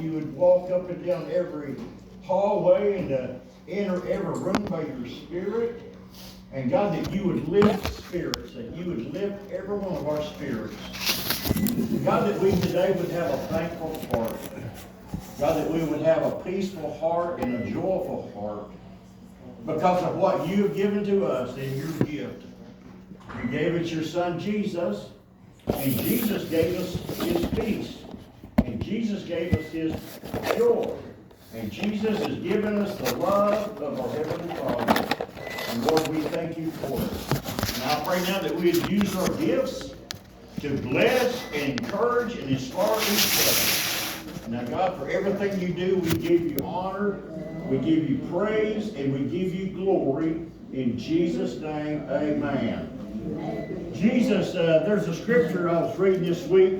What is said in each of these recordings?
you would walk up and down every hallway and enter every room by your Spirit. And God, that you would lift spirits, that you would lift every one of our spirits. God, that we today would have a thankful heart. God, that we would have a peaceful heart and a joyful heart because of what you have given to us in your gift. You gave us your Son, Jesus, and Jesus gave us his peace. And Jesus gave us his joy. And Jesus has given us the love of our Heavenly Father. And Lord, we thank you for it. And I pray now that we would use our gifts to bless and encourage and inspire each other. Now, God, for everything you do, we give you honor, we give you praise, and we give you glory. In Jesus' name, amen. Jesus, there's a scripture I was reading this week,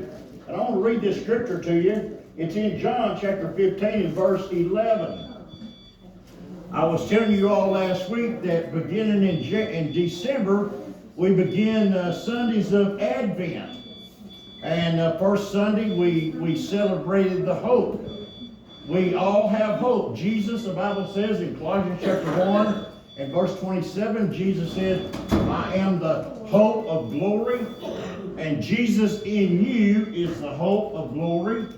and I want to read this scripture to you. It's in John chapter 15 and verse 11. I was telling you all last week that beginning in December, we begin Sundays of Advent. And first Sunday, we celebrated the hope. We all have hope. Jesus, the Bible says in Colossians chapter 1 and verse 27, Jesus said, I am the hope of glory. And Jesus in you is the hope of glory.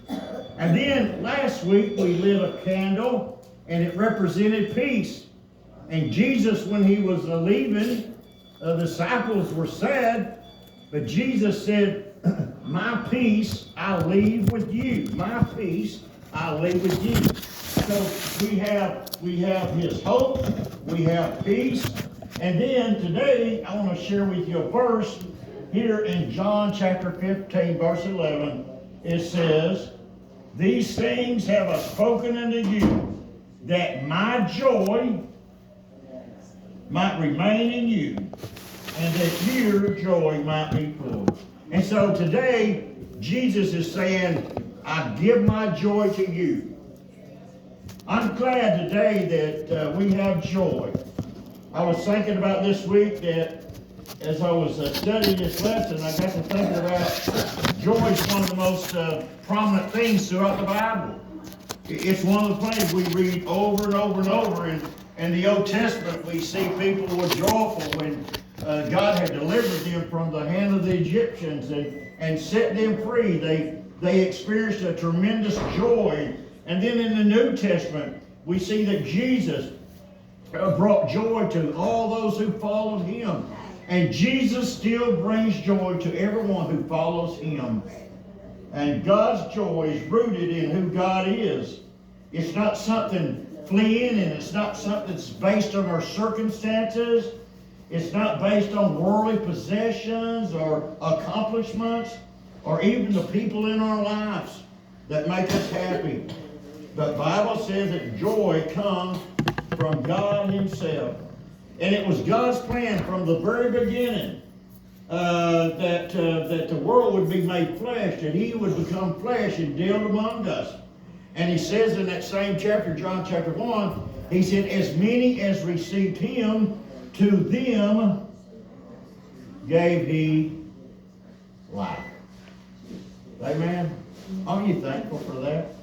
And then last week, we lit a candle, and it represented peace. And Jesus, when he was leaving, the disciples were sad, but Jesus said, my peace I leave with you. My peace I leave with you. So we have his hope, we have peace, and then today I want to share with you a verse here in John chapter 15, verse 11. It says, these things have I spoken unto you, that my joy might remain in you, and that your joy might be full. And so today, Jesus is saying, I give my joy to you. I'm glad today that we have joy. I was thinking about this week that as I was studying this lesson, I got to thinking about joy is one of the most prominent things throughout the Bible. It's one of the things we read over and over and over. In the Old Testament, we see people were joyful when God had delivered them from the hand of the Egyptians and set them free. They experienced a tremendous joy. And then in the New Testament, we see that Jesus brought joy to all those who followed him. And Jesus still brings joy to everyone who follows him. And God's joy is rooted in who God is. It's not something fleeing, and it's not something that's based on our circumstances. It's not based on worldly possessions or accomplishments or even the people in our lives that make us happy. The Bible says that joy comes from God himself. And it was God's plan from the very beginning that the world would be made flesh, and he would become flesh and deal among us. And he says in that same chapter, John chapter 1, he said, as many as received him, to them gave he life. Amen? Aren't you thankful for that?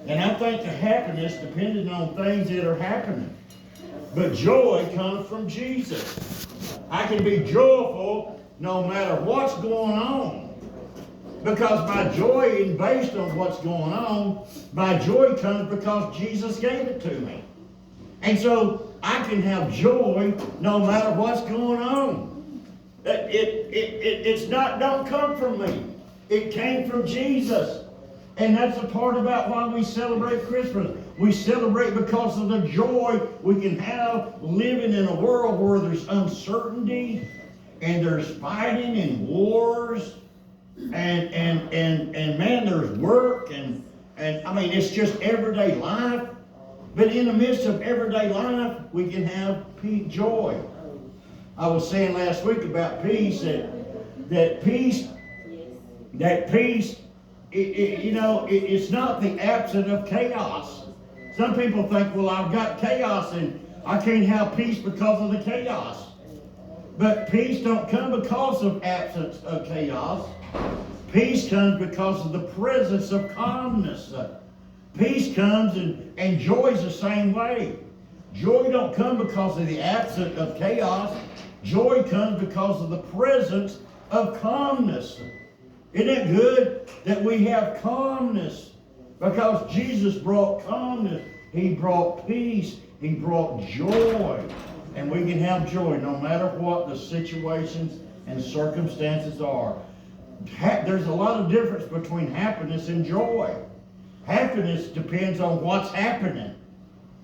And I think the happiness depended on things that are happening. But joy comes from Jesus. I can be joyful no matter what's going on. Because my joy isn't based on what's going on. My joy comes because Jesus gave it to me. And so I can have joy no matter what's going on. It's not, don't come from me. It came from Jesus. And that's the part about why we celebrate Christmas. We celebrate because of the joy we can have living in a world where there's uncertainty and there's fighting and wars and man, there's work and I mean, it's just everyday life. But in the midst of everyday life, we can have joy. I was saying last week about peace that peace. It's not the absence of chaos. Some people think, well, I've got chaos and I can't have peace because of the chaos. But peace don't come because of absence of chaos. Peace comes because of the presence of calmness. Peace comes and joy is the same way. Joy don't come because of the absence of chaos. Joy comes because of the presence of calmness. Isn't it good that we have calmness? Because Jesus brought calmness. He brought peace. He brought joy. And we can have joy no matter what the situations and circumstances are. There's a lot of difference between happiness and joy. Happiness depends on what's happening.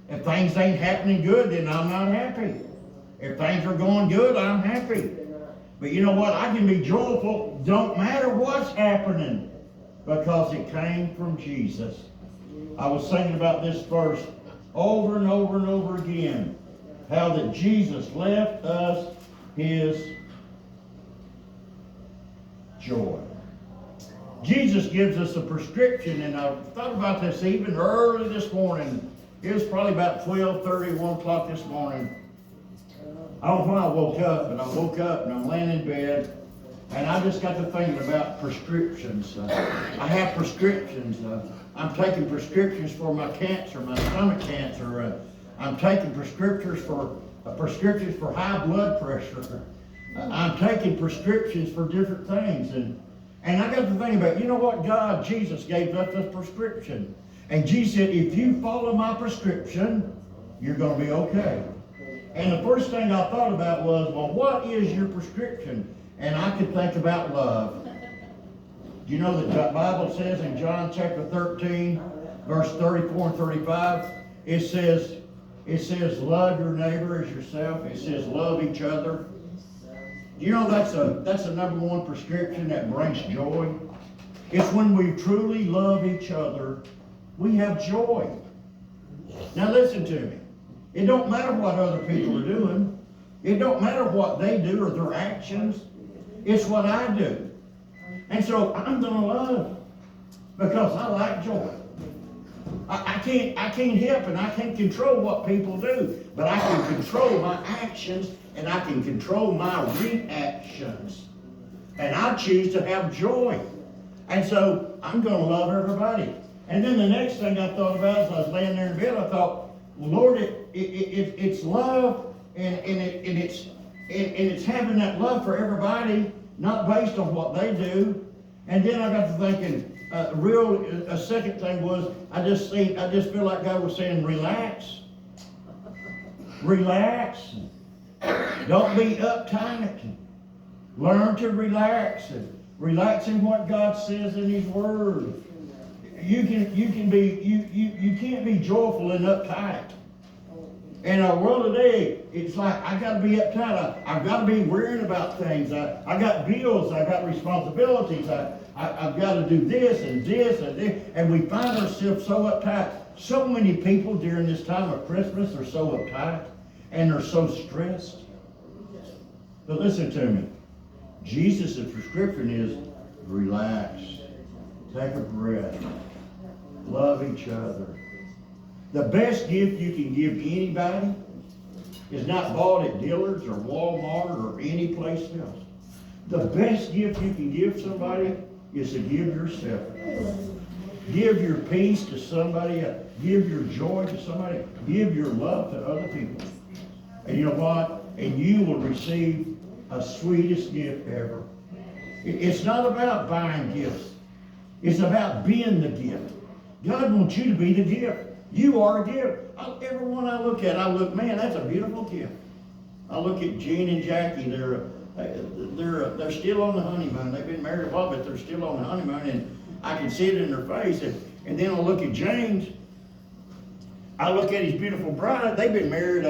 If things ain't happening good, then I'm not happy. If things are going good, I'm happy. But you know what? I can be joyful, don't matter what's happening, because it came from Jesus. I was thinking about this verse over and over and over again. How that Jesus left us his joy. Jesus gives us a prescription, and I thought about this even early this morning. It was probably about 12:30, 1 o'clock this morning. I don't know when I woke up, but I woke up and I'm laying in bed, and I just got to thinking about prescriptions. I have prescriptions. I'm taking prescriptions for my cancer, my stomach cancer. I'm taking prescriptions for high blood pressure. I'm taking prescriptions for different things. And I got to think about, you know what? God, Jesus gave us a prescription. And Jesus said, if you follow my prescription, you're going to be okay. And the first thing I thought about was, well, what is your prescription? And I could think about love. Do you know that the Bible says in John chapter 13, verse 34 and 35, it says love your neighbor as yourself. It says love each other. Do you know that's a number one prescription that brings joy? It's when we truly love each other, we have joy. Now listen to me. It don't matter what other people are doing. It don't matter what they do or their actions. It's what I do. And so I'm going to love because I like joy. I can't help and I can't control what people do, but I can control my actions and I can control my reactions. And I choose to have joy. And so I'm going to love everybody. And then the next thing I thought about as I was laying there in bed, I thought, Lord, it's love and it's having that love for everybody, not based on what they do. And then I got to thinking, a second thing was, I just feel like God was saying, relax. Relax. Don't be uptight. Learn to relax. Relax in what God says in His Word. You can't be joyful and uptight. In our world today, it's like I got to be uptight. I've got to be worrying about things. I got bills. I got responsibilities. I've got to do this and this and this. And we find ourselves so uptight. So many people during this time of Christmas are so uptight and they're so stressed. But listen to me. Jesus' prescription is relax. Take a breath. Love each other. The best gift you can give anybody is not bought at Dillard's or Walmart or any place else. The best gift you can give somebody is to give yourself. Give your peace to somebody else. Give your joy to somebody. Give your love to other people. And you know what? And you will receive a sweetest gift ever. It's not about buying gifts. It's about being the gift. God wants you to be the gift. You are a gift. Everyone I look at, man, that's a beautiful gift. I look at Gene and Jackie. They're still on the honeymoon. They've been married a while, but they're still on the honeymoon, and I can see it in their face. And then I look at James. I look at his beautiful bride. They've been married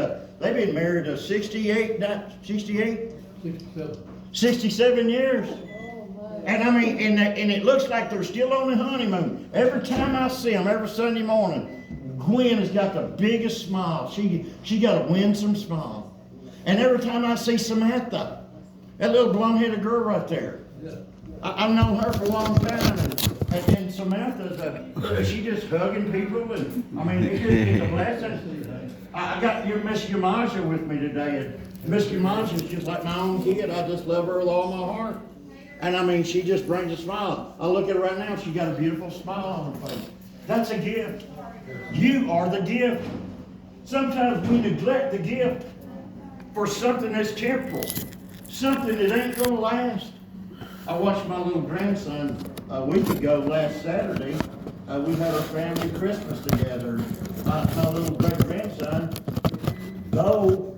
67 years. And I mean, and it looks like they're still on the honeymoon. Every time I see them, every Sunday morning, Gwen has got the biggest smile. She got a winsome smile. And every time I see Samantha, that little blonde-headed girl right there, I've known her for a long time. And Samantha's, she just hugging people. And I mean, it's a blessing. I got your Miss Yamaja with me today. And Miss Yamaja is just like my own kid. I just love her with all my heart. And I mean, she just brings a smile. I look at her right now, she's got a beautiful smile on her face. That's a gift. You are the gift. Sometimes we neglect the gift for something that's temporal, something that ain't going to last. I watched my little grandson a week ago, last Saturday. We had our family Christmas together. My little great-grandson, though,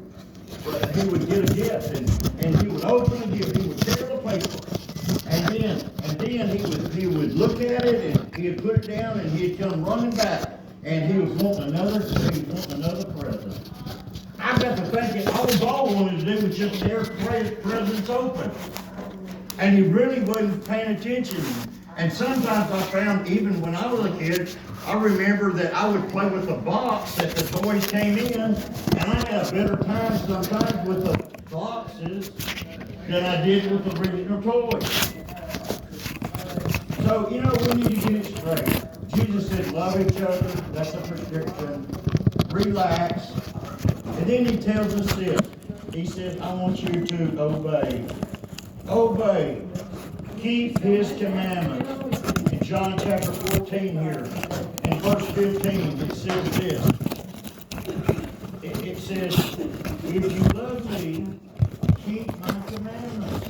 he would get a gift, and he would open the gift. He would tear the paper, and then he would look at it, and he'd put it down, and he'd come running back, and he was wanting another present. I got to thinking, all Paul wanted to do was just tear presents open. And he really wasn't paying attention. And sometimes I found, even when I was a kid, I remember that I would play with the box that the toys came in, and I had a better time sometimes with the boxes than I did with the original toys. So, you know, we need to get it straight. Jesus said, love each other. That's a prescription. Relax. And then he tells us this. He says, I want you to obey. Obey. Keep his commandments. In John chapter 14 here, in verse 15, it says this. It says, if you love me, keep my commandments.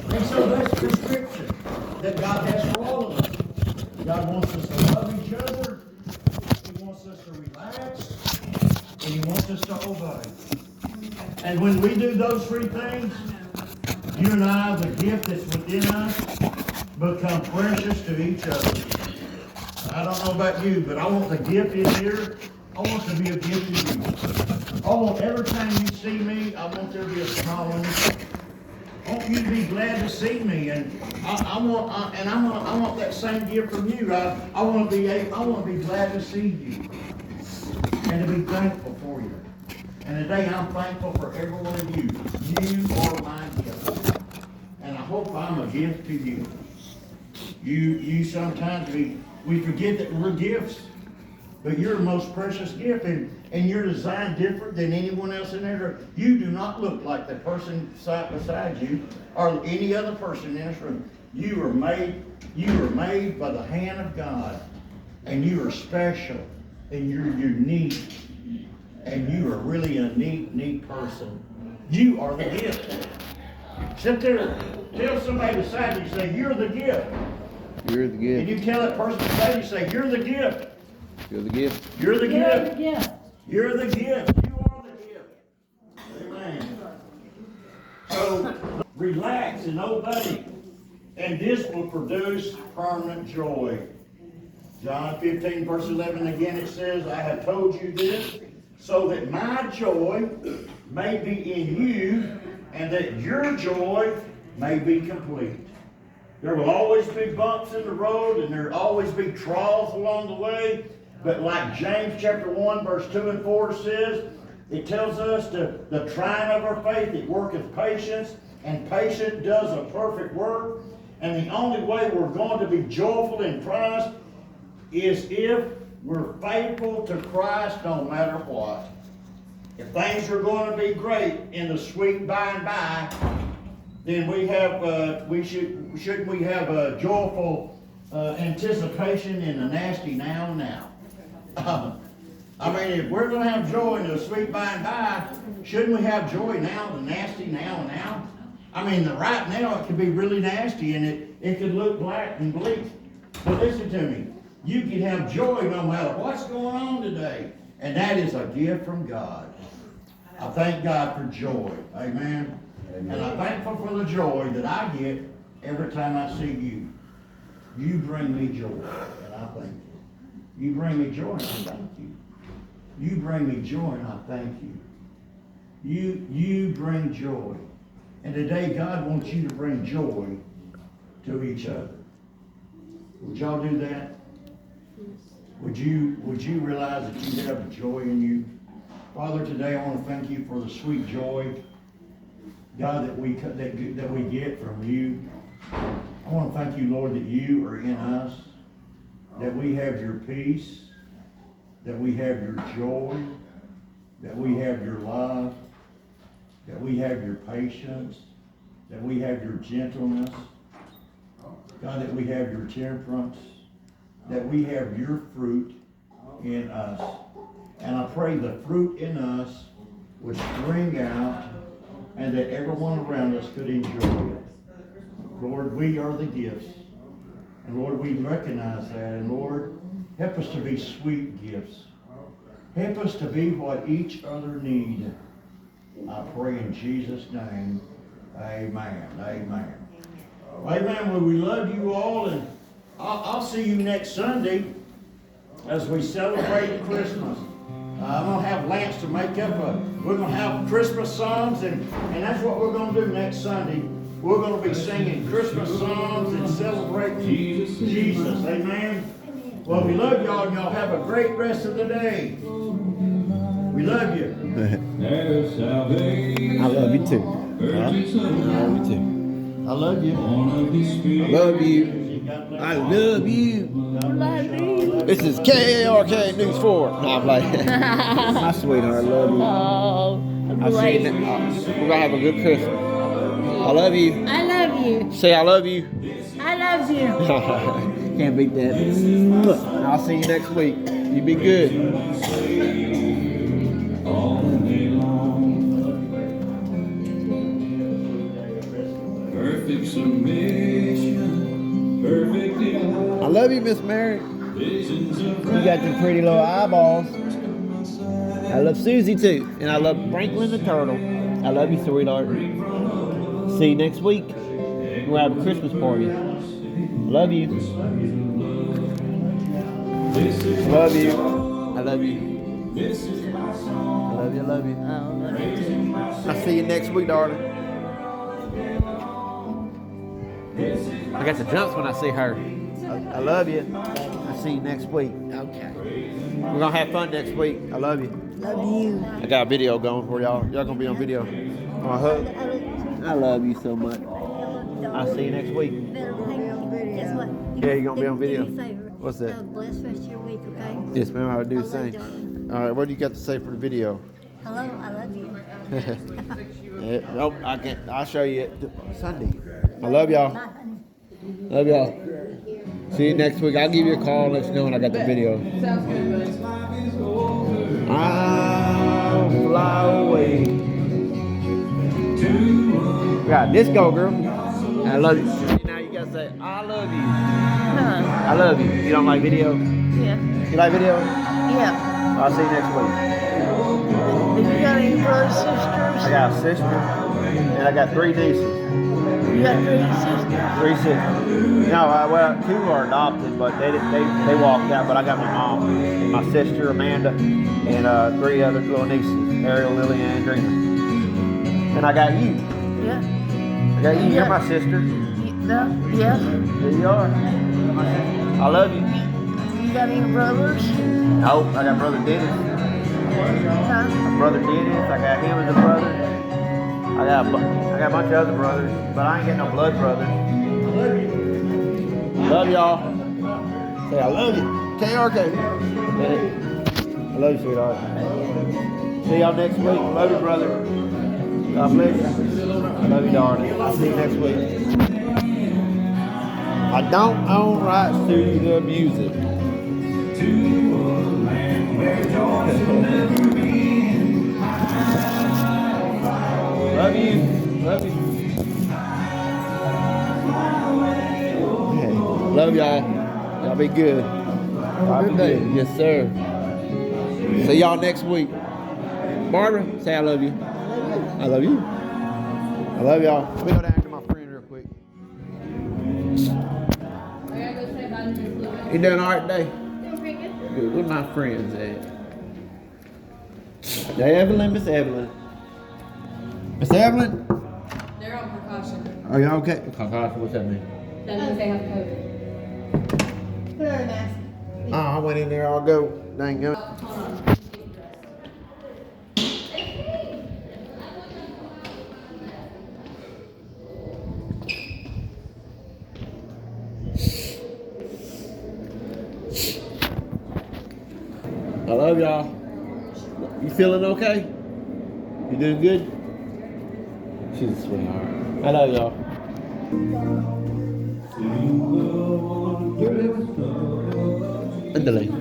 And so that's prescription that God has for all of us. God wants us to love each other. He wants us to relax. And he wants us to obey. And when we do those three things, you and I, the gift that's within us, become precious to each other. I don't know about you, but I want the gift in here. I want to be a gift to you. I want every time you see me, I want there to be a smile on your face. I want you to be glad to see me, and I want that same gift from you. I want to be glad to see you, and to be thankful for you. And today I'm thankful for every one of you. You are my gift. And I hope I'm a gift to you. You sometimes we forget that we're gifts. But you're the most precious gift, and you're designed different than anyone else in there. You do not look like the person beside you or any other person in this room. You are made by the hand of God. And you are special. And you're unique. And you are really a neat person. You are the gift. Sit there, tell somebody beside you, say, you're the gift. You're the gift. And you tell that person beside you, say, you're the gift. You're the gift. You're the gift. You're the gift. You are the gift. Amen. So, relax and obey. And this will produce permanent joy. John 15, verse 11, again it says, I have told you this, so that my joy may be in you, and that your joy may be complete. There will always be bumps in the road, and there will always be trials along the way. But like James chapter 1, verse 2 and 4 says, it tells us the trying of our faith, it worketh patience, and patience does a perfect work. And the only way we're going to be joyful in Christ is if we're faithful to Christ no matter what. If things are going to be great in the sweet by and by, then shouldn't we have a joyful anticipation in the nasty now and now? I mean, if we're going to have joy in the sweet by and by, shouldn't we have joy now, the nasty now and now? I mean, the right now it could be really nasty and it could look black and bleak. But listen to me. You can have joy no matter what's going on today. And that is a gift from God. I thank God for joy. Amen. And I'm thankful for the joy that I get every time I see you. You bring me joy. And I thank you. You bring me joy and I thank you. You bring me joy and I thank you. You bring joy. And today God wants you to bring joy to each other. Would y'all do that? Would you realize that you have joy in you? Father, today I want to thank you for the sweet joy, God, that we get from you. I want to thank you, Lord, that you are in us, that we have your peace, that we have your joy, that we have your love, that we have your patience, that we have your gentleness, God, that we have your temperance, that we have your fruit in us. And I pray the fruit in us would spring out and that everyone around us could enjoy it. Lord, we are the gifts. And Lord, we recognize that. And Lord, help us to be sweet gifts. Help us to be what each other need. I pray in Jesus' name. Amen. Amen. Amen. Well, we love you all, and I'll see you next Sunday as we celebrate Christmas. I'm going to have Lance to make up we're going to have Christmas songs, and that's what we're going to do next Sunday. We're going to be singing Christmas songs and celebrating Jesus. Amen. Well, we love y'all, and y'all have a great rest of the day. We love you. I love you too. Huh? I love you too. I love you. Love you. I love you. This is KARK News 4. No, I'm like, my sweetheart, I love you. Oh, I'll see you. We're gonna have a good Christmas. I love you. I love you. Say I love you. I love you. Can't beat that. I'll see you next week. You be good. Perfect submission, perfect in I love you, Miss Mary. visions of You got them pretty little eyeballs. I love Susie too. And I love Franklin the turtle. I love you, sweetheart. See you next week. We'll have a Christmas party. Love you. Love you. I love you. I love you, I love you. Oh, love you too. I'll see you next week, darling. I got the jumps when I see her. I love you. I'll see you next week. Okay. We're gonna have fun next week. I love you. Love you. I got a video going for y'all. Y'all gonna be on video. My hug. I love you so much. I'll see you next week. Guess what? Yeah, you gonna be on video. Do me a favor. What's that? Bless the rest of your week, okay? Yes, ma'am. I would do the I love you, same. darling. All right, what do you got to say for the video? Hello, I love you. Nope, I can't. I'll show you it Sunday. I love y'all. Bye, honey. Love y'all. See you next week. I'll give you a call and let you know when I got the video. I'll fly away. We got disco girl. I love you. Now you gotta say, I love you. Huh. I love you. You don't like video? Yeah. You like video? Yeah. I'll see you next week. Have you got any brothers, I sisters? got a sister and I got 3 nieces. You got 3 sisters? 3 sisters. No, well, 2 are adopted, but they walked out. But I got my mom, and my sister Amanda, and 3 other little nieces, Ariel, Lily, and Dreamer. And I got you. Yeah. I got you. You're my sister. Yeah. There you are. I love you. You got any brothers? Nope, I got brother Dennis. Huh? My brother Dennis. I got him as a brother. I got a bunch of other brothers, but I ain't got no blood brothers. Love y'all. Say I love you. KRK. I love you, sweetheart. See y'all next week. Love you, brother. God bless you. I love you, darling. I'll see you next week. I don't own rights to the music. Love you. Love you. Okay. Love y'all. Y'all be good. Y'all be good. Yes, sir. See y'all next week. Barbara, say I love you. I love you. I love y'all. Let me go down to my friend real quick. You doing all right today? Good. Where my friends at? Hey, Evelyn, Miss Evelyn. Miss Evelyn? They're on precaution. Are y'all okay? Concussion, what's that mean? That means they have COVID. Oh, I went in there, I'll go. Dang it. I love y'all. You feeling okay? You doing good? She's a sweetheart. I love y'all. Ándale.